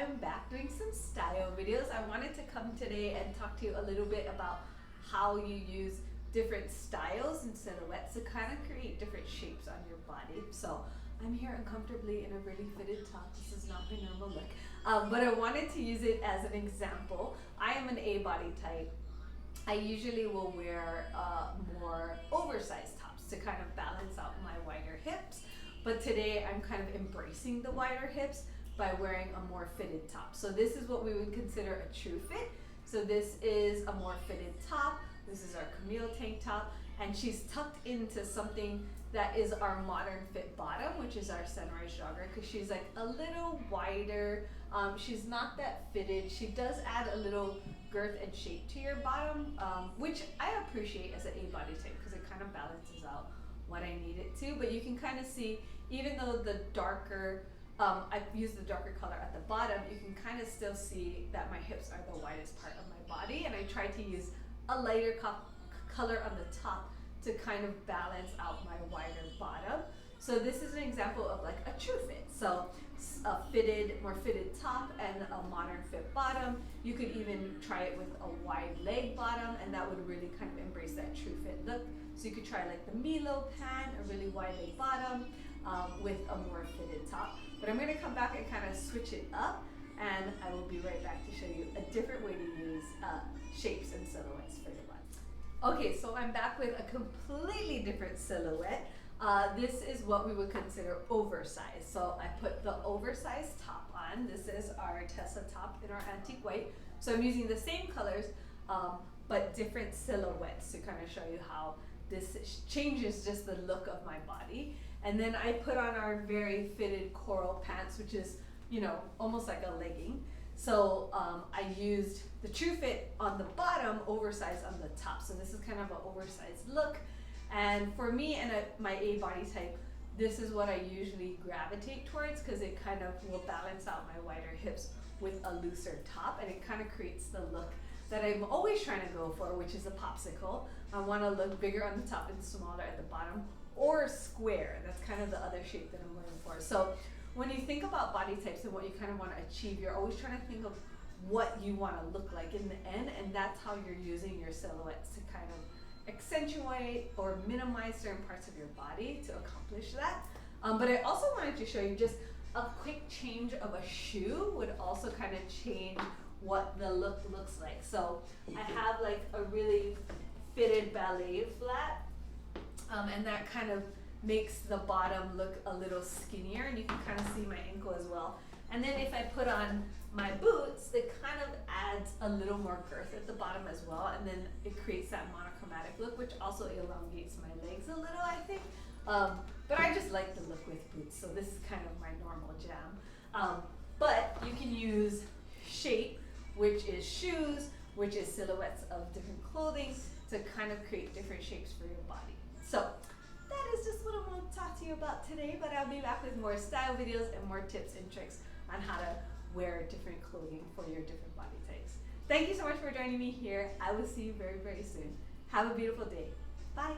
am back doing some style videos. I wanted to come today and talk to you a little bit about how you use different styles and silhouettes to kind of create different shapes on your body. So I'm here uncomfortably in a really fitted top. This is not my normal look, but I wanted to use it as an example. I am an A body type. I usually will wear more oversized tops to kind of balance out my wider hips. But today I'm kind of embracing the wider hips by wearing a more fitted top. So this is what we would consider a true fit. So this is a more fitted top. This is our Camille tank top, and she's tucked into something that is our modern fit bottom, which is our sunrise jogger, because she's like a little wider. She's not that fitted. She does add a little girth and shape to your bottom, which I appreciate as an A body type because it kind of balances out what I need it to. But you can kind of see, even though the darker, I've used the darker color at the bottom, you can kind of still see that my hips are the widest part of my body, and I try to use a lighter color on the top to kind of balance out my wider bottom. So this is an example of like a true fit. So a more fitted top and a modern fit bottom. You could even try it with a wide leg bottom, and that would really kind of embrace that true fit look. So you could try like the Milo pant, a really wide leg bottom with a more fitted top. But I'm gonna come back and kind of switch it up, and I will be right back to show you a different way to use shapes and silhouettes for your body. Okay, so I'm back with a completely different silhouette. This is what we would consider oversized. So I put the oversized top on. This is our Tessa top in our antique white. So I'm using the same colors, but different silhouettes to kind of show you how this changes just the look of my body. And then I put on our very fitted coral pants, which is, you know, almost like a legging. So I used the true fit on the bottom, oversized on the top. So this is kind of an oversized look. And for me and my A body type, this is what I usually gravitate towards because it kind of will balance out my wider hips with a looser top, and it kind of creates the look that I'm always trying to go for, which is a popsicle. I want to look bigger on the top and smaller at the bottom, or square. That's kind of the other shape that I'm going for. So when you think about body types and what you kind of want to achieve, you're always trying to think of what you want to look like in the end, and that's how you're using your silhouettes to kind of accentuate or minimize certain parts of your body to accomplish that. But I also wanted to show you just a quick change of a shoe would also kind of change what the look looks like. So I have like a really fitted ballet flat, and that kind of makes the bottom look a little skinnier, and you can kind of see my ankle as well. And then if I put on my boots, it kind of adds a little more girth at the bottom as well, and then it creates that monochromatic look, which also elongates my legs a little, I think. But I just like the look with boots, so this is kind of my normal jam. But you can use shape, which is shoes, which is silhouettes of different clothing, to kind of create different shapes for your body. So that is just what I want to talk to you about today, but I'll be back with more style videos and more tips and tricks on how to wear different clothing for your different body types. Thank you so much for joining me here. I will see you very, very soon. Have a beautiful day. Bye.